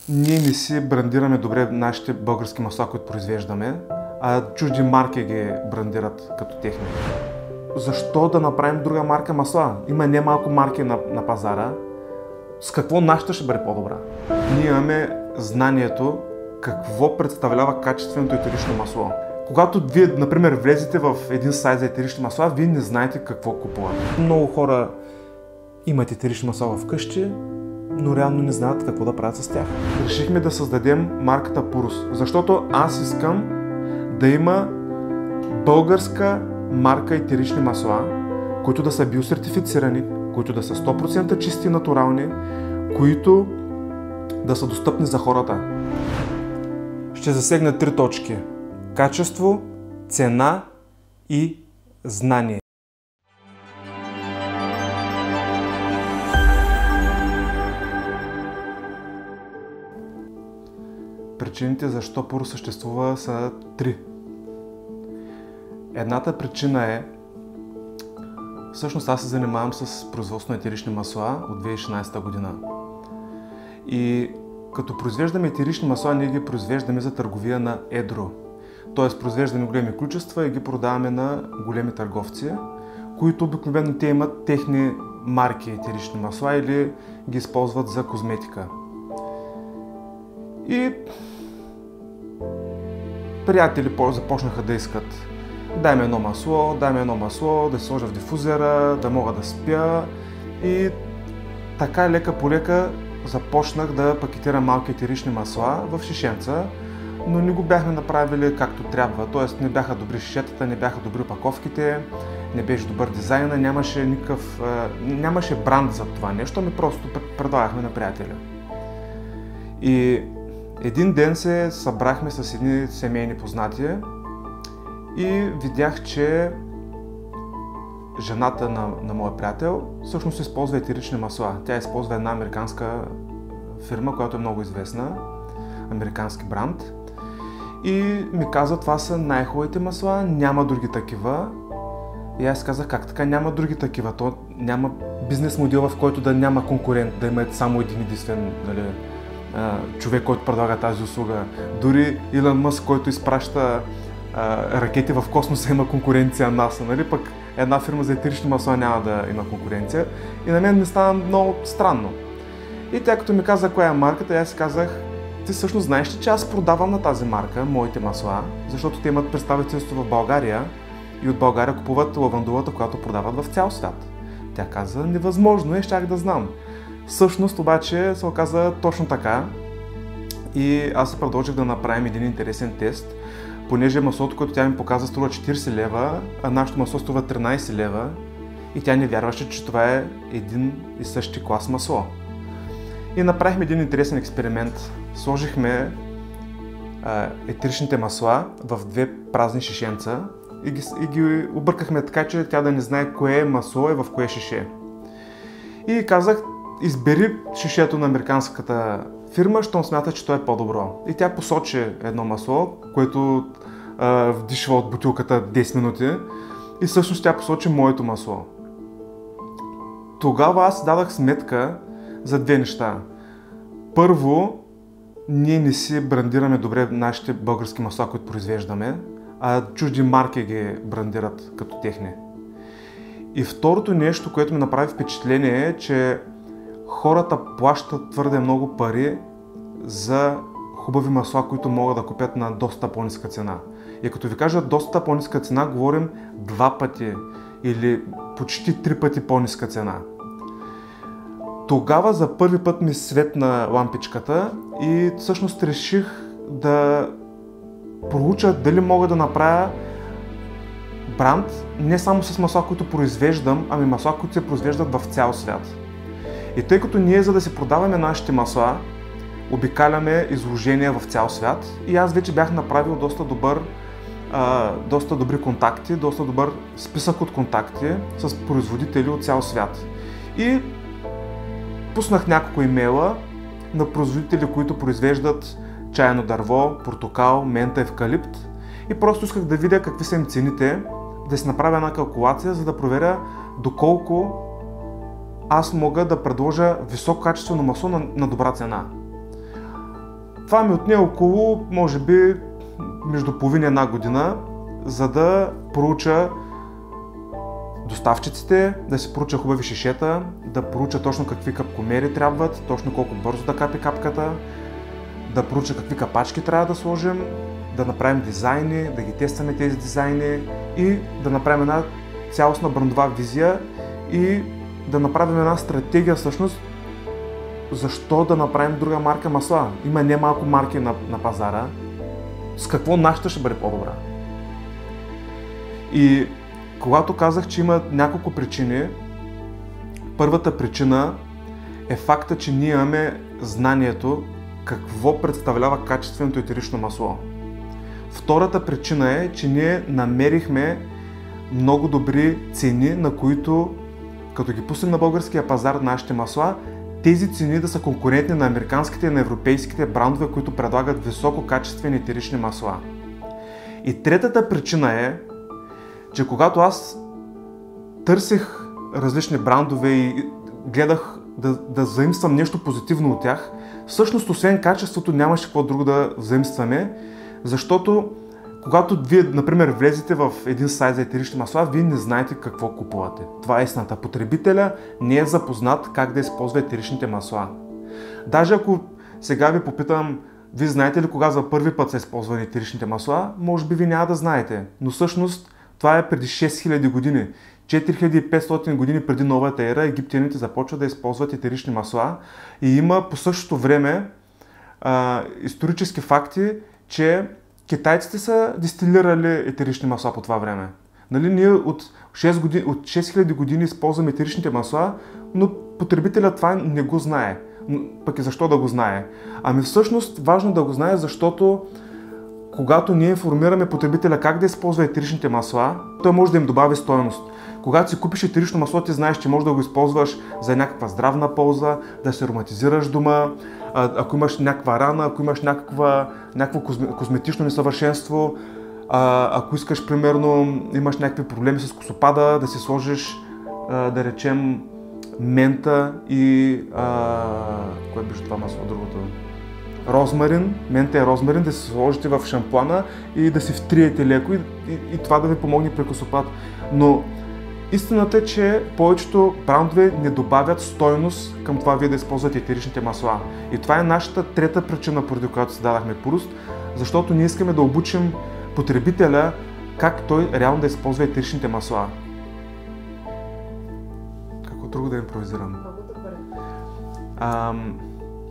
Ние не си брандираме добре нашите български масла, които произвеждаме, а чужди марки ги брандират като техни. Защо да направим друга марка масла? Има немалко марки на пазара. С какво нашата ще бъде по-добра? Ние имаме знанието какво представлява качественото етерично масло. Когато вие, например, влезете в един сайт за етерични масла, вие не знаете какво купувате. Много хора имат етерични масла вкъщи, но реално не знаят какво да правят с тях. Решихме да създадем марката Purus, защото аз искам да има българска марка етерични масла, които да са биосертифицирани, които да са 100% чисти и натурални, които да са достъпни за хората. Ще засегна 3 точки: качество, цена и знание. Причините защо Purus съществува са 3. Едната причина е, всъщност аз се занимавам с производство на етерични масла от 2016 година. И като произвеждаме етерични масла, ние ги произвеждаме за търговия на едро. Т.е. произвеждаме големи количества и ги продаваме на големи търговци, които обикновено те имат техни марки етерични масла или ги използват за козметика. И приятели започнаха да искат: дай ми едно масло, да се сложа в дифузера, да мога да спя. И така лека по лека започнах да пакетирам малки етерични масла в шишенца, но не го бяхме направили както трябва. Т.е. не бяха добри шишетата, не бяха добри опаковките, не беше добър дизайна, нямаше бранд за това нещо, ами просто предлагахме на приятели. И един ден се събрахме с едни семейни познати и видях, че жената на моя приятел всъщност използва етерични масла. Тя използва една американска фирма, която е много известна, американски бранд. И ми каза: това са най-хубавите масла, няма други такива. И аз казах: как така няма други такива? То няма бизнес модел, в който да няма конкурент, да има само един единствен, човек, който предлага тази услуга. Дори Илон Мъск, който изпраща ракети в космоса, има конкуренция НАСА, нали? Пък една фирма за етерични масла няма да има конкуренция. И на мен ми стана много странно. И тя като ми каза коя е марката, аз си казах: ти всъщност знаеш ли, че аз продавам на тази марка моите масла, защото те имат представителство в България и от България купуват лавандулата, която продават в цял свят. Тя каза: невъзможно е, щях да знам. Всъщност обаче се оказа точно така и аз се продължих да направим един интересен тест, понеже маслото, което тя ми показа, струва 40 лева, а нашето масло струва 13 лева и тя не вярваше, че това е един и същи клас масло. И направихме един интересен експеримент. Сложихме етеричните масла в 2 празни шишенца и ги объркахме така, че тя да не знае кое масло е в кое шише. И казах: избери шишето на американската фирма, щом смята, че то е по-добро. И тя посочи едно масло, което вдишва от бутилката 10 минути и всъщност тя посочи моето масло. Тогава аз дадах сметка за 2 неща. Първо, ние не си брандираме добре нашите български масла, които произвеждаме, а чужди марки ги брандират като техни. И второто нещо, което ми направи впечатление, е, че хората плащат твърде много пари за хубави масла, които могат да купят на доста по-ниска цена. И като ви кажа доста по-ниска цена, говорим 2 пъти или почти 3 пъти по-ниска цена. Тогава за първи път ми светна лампичката и всъщност реших да проуча дали мога да направя бранд не само с масла, които произвеждам, ами масла, които се произвеждат в цял свят. И тъй като ние, за да си продаваме нашите масла, обикаляме изложения в цял свят и аз вече бях направил доста добри контакти, доста добър списък от контакти с производители от цял свят. И пуснах няколко имейла на производители, които произвеждат чайно дърво, портокал, мента, евкалипт и просто исках да видя какви са им цените, да си направя една калкулация, за да проверя доколко аз мога да предложа високо качествено масло на добра цена. Това ми отне около, може би, между половина и една година, за да проуча доставчиците, да си проуча хубави шишета, да проуча точно какви капкомери трябват, точно колко бързо да капи капката, да проуча какви капачки трябва да сложим, да направим дизайни, да ги тестваме тези дизайни и да направим една цялостна брандова визия и да направим една стратегия всъщност защо да направим друга марка масла. Има немалко марки на пазара. С какво нашата ще бъде по-добра? И когато казах, че има няколко причини, първата причина е факта, че ние имаме знанието какво представлява качественото етерично масло. Втората причина е, че ние намерихме много добри цени, на които, като ги пуснем на българския пазар нашите масла, тези цени да са конкурентни на американските и на европейските брандове, които предлагат висококачествени етерични масла. И третата причина е, че когато аз търсех различни брандове и гледах да заимствам нещо позитивно от тях, всъщност освен качеството нямаше какво друго да заимстваме, защото когато вие, например, влезете в един сайт за етерични масла, вие не знаете какво купувате. Това е истината. Потребителя не е запознат как да използва етеричните масла. Даже ако сега ви попитам, вие знаете ли кога за първи път са използвани етеричните масла, може би ви няма да знаете. Но всъщност това е преди 6000 години. 4500 години преди новата ера египтяните започват да използват етерични масла и има по същото време исторически факти, че китайците са дистилирали етерични масла по това време. Нали, ние от 6000 години използваме етеричните масла, но потребителят това не го знае. Пък и защо да го знае? Ами всъщност важно да го знае, защото когато ние информираме потребителя как да използва етеричните масла, той може да им добави стойност. Когато си купиш етерично масло, ти знаеш, че можеш да го използваш за някаква здравна полза, да се ароматизираш дома, ако имаш някаква рана, ако имаш някакво козметично несъвършенство, ако искаш, примерно, имаш някакви проблеми с косопада, да си сложиш, да речем, мента и... кое беше това масло, другото? Розмарин, мента и розмарин, да си сложите в шампуана и да си втриете леко и това да ви помогне при косопад. Но истината е, че повечето брандове не добавят стойност към това вие да използвате етеричните масла. И това е нашата трета причина, поради която си дадахме Purust, защото ние искаме да обучим потребителя как той реално да използва етеричните масла. Какво друго да импровизирам?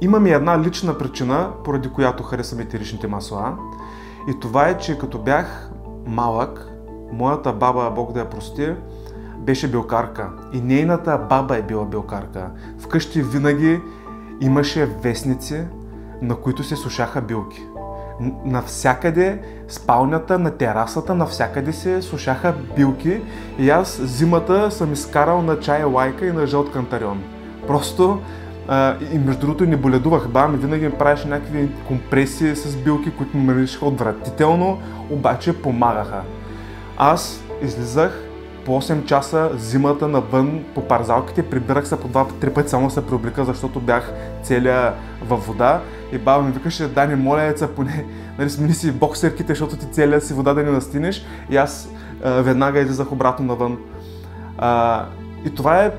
Имам и една лична причина, поради която харесвам етеричните масла. И това е, че като бях малък, моята баба, Бог да я прости, беше белкарка. И нейната баба е била белкарка. Вкъщи винаги имаше вестници, на които се сушаха билки. Навсякъде, спалнята, на терасата, навсякъде се сушаха билки. И аз зимата съм изкарал на чая лайка и на жълт кантарион. Просто и между другото не боледувах. Баба ми винаги ми правеше някакви компресии с билки, които ме миришеха отвратително, обаче помагаха. Аз излизах по 8 часа зимата навън по парзалките, прибирах се по 2-3 пъти само да се преоблека, защото бях целия във вода. И баба ми викаше: Дани, моля деца, поне смени си боксерките, защото ти целия си вода да не настинеш. И аз веднага излизах обратно навън. И това е,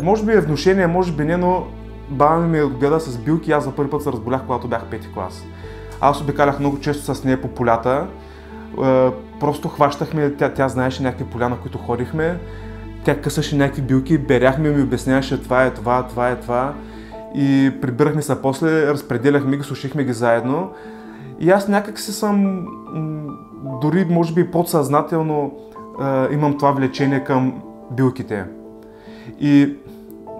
може би е внушение, може би не, но баба ми ме отгледа с билки и аз за първи път се разболях, когато бях 5 клас. Аз обикалях много често с нея по полята. Просто хващахме, тя знаеше някакви поля, на които ходихме. Тя късаше някакви билки, беряхме и ми обясняваше това е това, това е това. И прибирахме се после, разпределяхме ги, сушихме ги заедно. И аз някак си съм, дори може би подсъзнателно имам това влечение към билките. И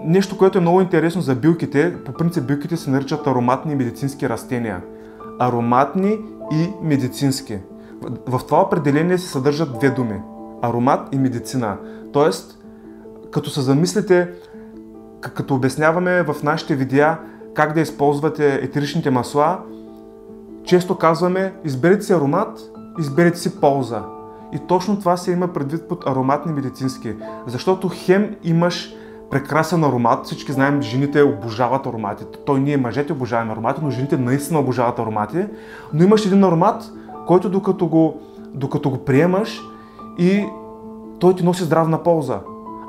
нещо, което е много интересно за билките, по принцип билките се наричат ароматни и медицински растения. Ароматни и медицински. В това определение се съдържат две думи – аромат и медицина. Тоест, като се замислите, като обясняваме в нашите видеа как да използвате етеричните масла, често казваме: изберете си аромат, изберете си полза. И точно това се има предвид под ароматни медицински. Защото хем имаш прекрасен аромат. Всички знаем, жените обожават аромати. Той ние мъжете обожаваме аромати, но жените наистина обожават аромати. Но имаш един аромат, който докато го приемаш и той ти носи здравна полза.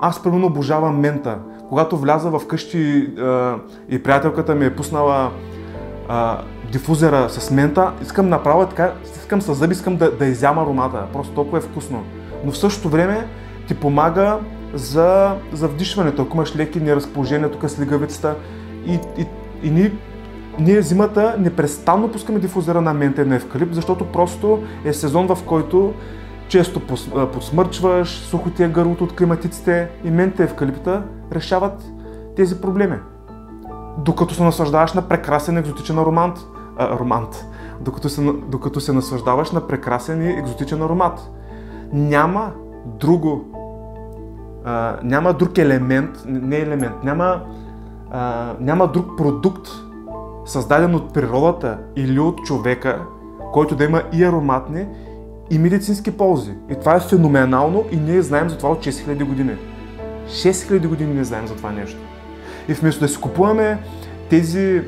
Аз примерно обожавам мента. Когато вляза в къщи и приятелката ми е пуснала дифузера с мента, искам направо така, искам със зъби, искам да изям аромата. Просто толкова е вкусно. Но в същото време ти помага за вдишването. Ако имаш леки неразположения тук с лигавицата и ние зимата непрестанно пускаме дифузера на мента и на евкалипт, защото просто е сезон, в който често подсмърчваш, сухо ти е гърлото от климатиците и мента и евкалипта решават тези проблеми. Докато се наслаждаваш на прекрасен екзотичен докато се наслаждаваш на прекрасен и екзотичен аромат. Няма друг елемент, няма друг продукт, създаден от природата или от човека, който да има и ароматни, и медицински ползи. И това е феноменално и ние знаем за това от 6000 години. 6000 години не знаем за това нещо. И вместо да си купуваме тези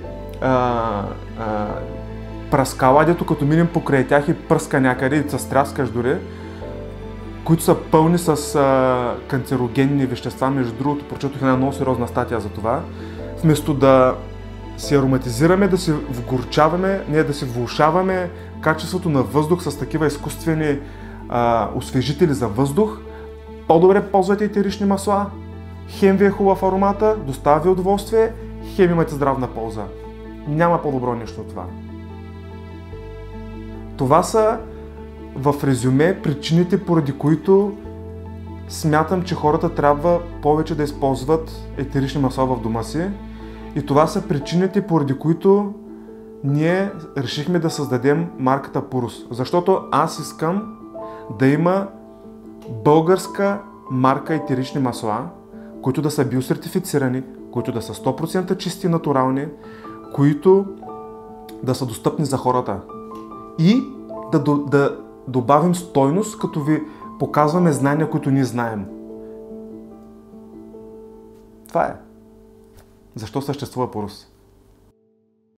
праскала, дето като минем покрай тях и пръска някъде и се стряскаш дори, които са пълни с канцерогенни вещества, между другото, прочетох една много сериозна статия за това, вместо да си ароматизираме, да си вгорчаваме, не да си влошаваме качеството на въздух с такива изкуствени освежители за въздух, по-добре ползвайте етерични масла. Хем ви е хубав аромата, доставя ви удоволствие, хем имате здравна полза. Няма по-добро нещо от това. Това са в резюме причините, поради които смятам, че хората трябва повече да използват етерични масла в дома си. И това са причините, поради които ние решихме да създадем марката Purus. Защото аз искам да има българска марка етерични масла, които да са биосертифицирани, които да са 100% чисти и натурални, които да са достъпни за хората. И да добавим стойност, като ви показваме знания, които ние знаем. Това е. Защо съществува Purus?